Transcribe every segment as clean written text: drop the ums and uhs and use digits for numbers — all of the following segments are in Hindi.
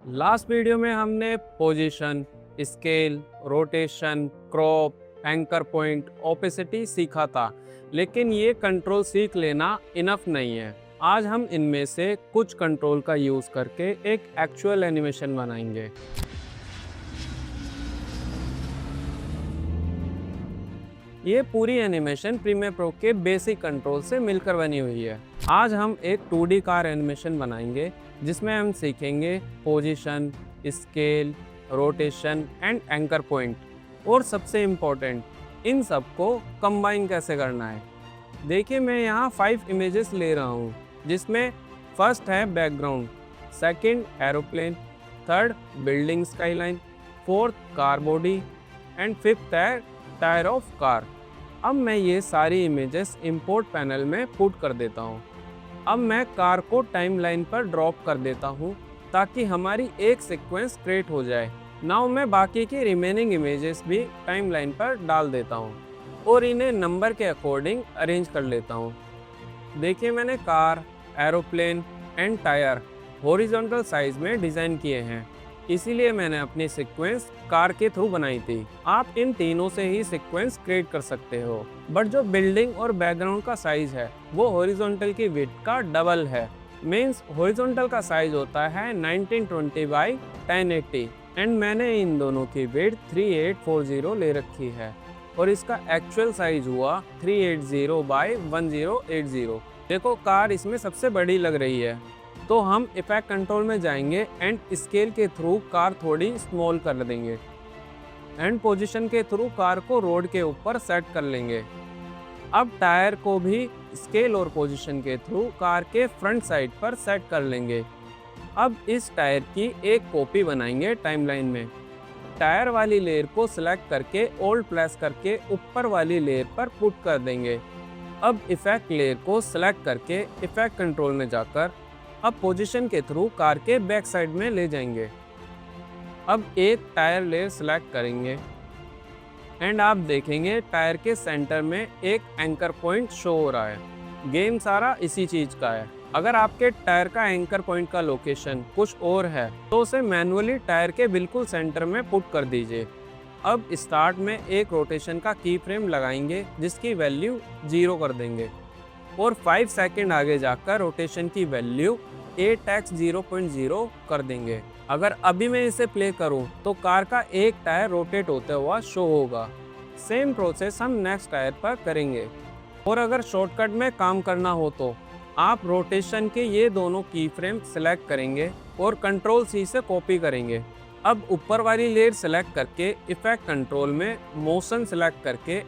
लास्ट वीडियो में हमने position, scale, rotation, crop, anchor point, opacity सीखा था, लेकिन ये कंट्रोल सीख लेना इनफ नहीं है। आज हम इनमें से कुछ कंट्रोल का यूज़ करके एक एक्चुअल एनिमेशन बनाएंगे। ये पूरी एनिमेशन प्रीमियर प्रो के बेसिक कंट्रोल से मिलकर बनी हुई है। आज हम एक 2D कार एनिमेशन बनाएंगे जिसमें हम सीखेंगे position, scale, rotation and anchor point, और सबसे इम्पोर्टेंट इन सब को कंबाइन कैसे करना है। देखिए, मैं यहाँ 5 इमेजेस ले रहा हूँ, जिसमें फर्स्ट है background, second aeroplane, third building skyline, fourth car body and fifth है टायर ऑफ कार। अब मैं ये सारी इमेजेस इंपोर्ट पैनल में पुट कर देता हूँ। अब मैं कार को टाइमलाइन पर ड्रॉप कर देता हूँ ताकि हमारी एक सीक्वेंस क्रिएट हो जाए। नाउ मैं बाकी की रिमेनिंग इमेजेस भी टाइमलाइन पर डाल देता हूँ और इन्हें नंबर के अकॉर्डिंग अरेंज कर लेता हूँ। देखिए, मैंने car, aeroplane and tyre horizontal size में डिज़ाइन किए हैं, इसीलिए मैंने अपनी सीक्वेंस कार के थ्रू बनाई थी। आप इन तीनों से ही सीक्वेंस क्रिएट कर सकते हो, बट जो बिल्डिंग और बैकग्राउंड का साइज है वो हॉरिजॉन्टल की विड्थ का डबल है। मींस हॉरिजॉन्टल का साइज होता है 1920 बाई 1080 एंड मैंने इन दोनों की विड्थ 3840 ले रखी है और इसका एक्चुअल साइज हुआ 380 बाई 1080। देखो, कार इसमें सबसे बड़ी लग रही है, तो हम इफेक्ट कंट्रोल में जाएंगे एंड स्केल के थ्रू कार थोड़ी स्मॉल कर देंगे एंड पोजीशन के थ्रू कार को रोड के ऊपर सेट कर लेंगे। अब टायर को भी स्केल और पोजीशन के थ्रू कार के फ्रंट साइड पर सेट कर लेंगे। अब इस टायर की एक कॉपी बनाएंगे टाइमलाइन में। टायर वाली लेयर को सिलेक्ट करके ओल्ड प्रेस करके ऊपर वाली लेयर पर पुट कर देंगे। अब इफेक्ट लेयर को सिलेक्ट करके इफेक्ट कंट्रोल में जाकर अब पोजीशन के थ्रू कार के बैक साइड में ले जाएंगे। अब एक टायर लेयर सिलेक्ट करेंगे एंड आप देखेंगे टायर के सेंटर में एक एंकर पॉइंट शो हो रहा है। गेम सारा इसी चीज़ का है। अगर आपके टायर का एंकर पॉइंट का लोकेशन कुछ और है तो उसे मैनुअली टायर के बिल्कुल सेंटर में पुट कर दीजिए। अब स्टार्ट में एक रोटेशन का की फ्रेम लगाएंगे जिसकी वैल्यू 0 कर देंगे और 5 सेकंड आगे जाकर रोटेशन की वैल्यू 8x 0.0 कर देंगे। अगर अभी मैं इसे प्ले करूं तो कार का एक टायर रोटेट होता हुआ शो होगा। सेम प्रोसेस हम नेक्स्ट टायर पर करेंगे। और अगर शॉर्टकट में काम करना हो तो आप रोटेशन के ये दोनों की फ्रेम सेलेक्ट करेंगे और कंट्रोल C से कॉपी करेंगे। अब ऊपर वाली लेयर सेलेक्ट करके इफेक्ट कंट्रोल में मोशन सेलेक्ट करके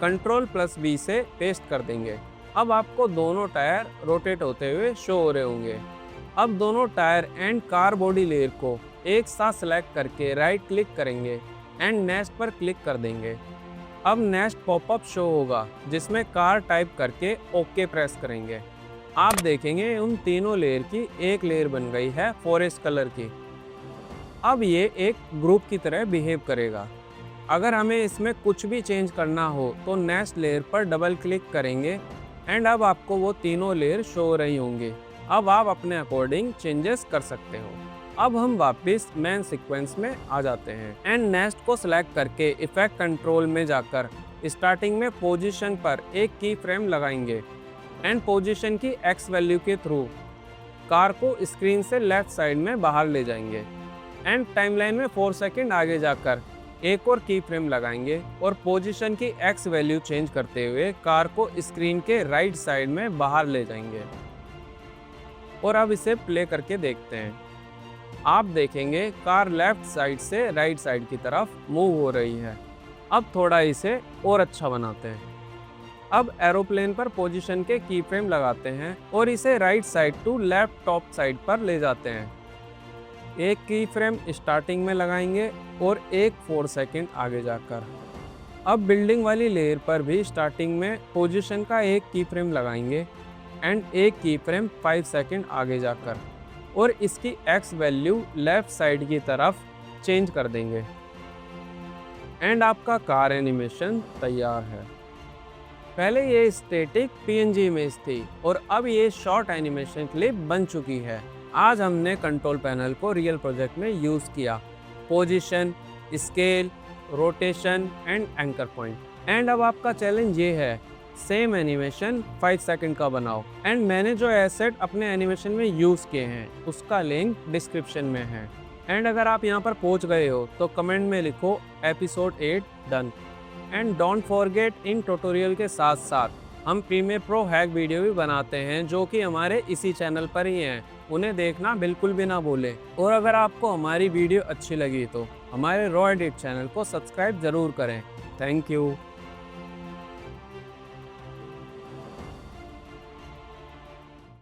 Ctrl+V से पेस्ट कर देंगे। अब आपको दोनों टायर रोटेट होते हुए शो हो रहे होंगे। अब दोनों tyre and car body layer को एक साथ सेलेक्ट करके राइट क्लिक करेंगे एंड नेक्स्ट पर क्लिक कर देंगे। अब नेक्स्ट पॉपअप शो होगा जिसमें कार टाइप करके ओके प्रेस करेंगे। आप देखेंगे उन तीनों लेयर की एक लेयर बन गई है फॉरेस्ट कलर की। अब ये एक ग्रुप की तरह बिहेव करेगा। अगर हमें इसमें कुछ भी चेंज करना हो तो नेक्स्ट लेयर पर डबल क्लिक करेंगे एंड अब आपको वो तीनों लेयर शो हो रही होंगी। अब आप अपने अकॉर्डिंग चेंजेस कर सकते हो। अब हम वापस मेन सीक्वेंस में आ जाते हैं एंड नेक्स्ट को सिलेक्ट करके इफेक्ट कंट्रोल में जाकर स्टार्टिंग में पोजीशन पर एक की फ्रेम लगाएंगे एंड पोजीशन की एक्स वैल्यू के थ्रू कार को स्क्रीन से लेफ्ट साइड में बाहर ले जाएंगे एंड टाइमलाइन में 4 सेकंड आगे जाकर एक और की फ्रेम लगाएंगे और पोजीशन की एक्स वैल्यू चेंज करते हुए कार को स्क्रीन के राइट साइड में बाहर ले जाएंगे। और अब इसे प्ले करके देखते हैं। आप देखेंगे कार लेफ्ट साइड से राइट साइड की तरफ मूव हो रही है। अब थोड़ा इसे और अच्छा बनाते हैं। अब एरोप्लेन पर पोजीशन के की फ्रेम लगाते हैं और इसे right side to left top side पर ले जाते हैं। एक की फ्रेम स्टार्टिंग में लगाएंगे और एक 4 सेकंड आगे जाकर। अब बिल्डिंग वाली लेयर पर भी स्टार्टिंग में पोजीशन का एक की फ्रेम लगाएंगे एंड एक की फ्रेम 5 सेकंड आगे जाकर और इसकी एक्स वैल्यू लेफ्ट साइड की तरफ चेंज कर देंगे एंड आपका कार एनिमेशन तैयार है। पहले ये स्टैटिक PNG इमेज थी और अब ये शॉर्ट एनिमेशन क्लिप बन चुकी है। आज हमने कंट्रोल पैनल को रियल प्रोजेक्ट में यूज़ किया, position, scale, rotation and anchor point. And अब आपका चैलेंज ये है, सेम एनिमेशन 5 सेकंड का बनाओ। एंड मैंने जो एसेट अपने एनिमेशन में यूज़ किए हैं उसका लिंक डिस्क्रिप्शन में है। एंड अगर आप यहाँ पर पहुँच गए हो तो कमेंट में लिखो episode 8 done. And don't forget, in tutorial के साथ साथ हम प्रीमियर प्रो हैक वीडियो भी बनाते हैं जो कि हमारे इसी चैनल पर ही हैं, उन्हें देखना बिल्कुल भी ना भूलें। और अगर आपको हमारी वीडियो अच्छी लगी तो हमारे रॉ एडिट चैनल को सब्सक्राइब ज़रूर करें। Thank you.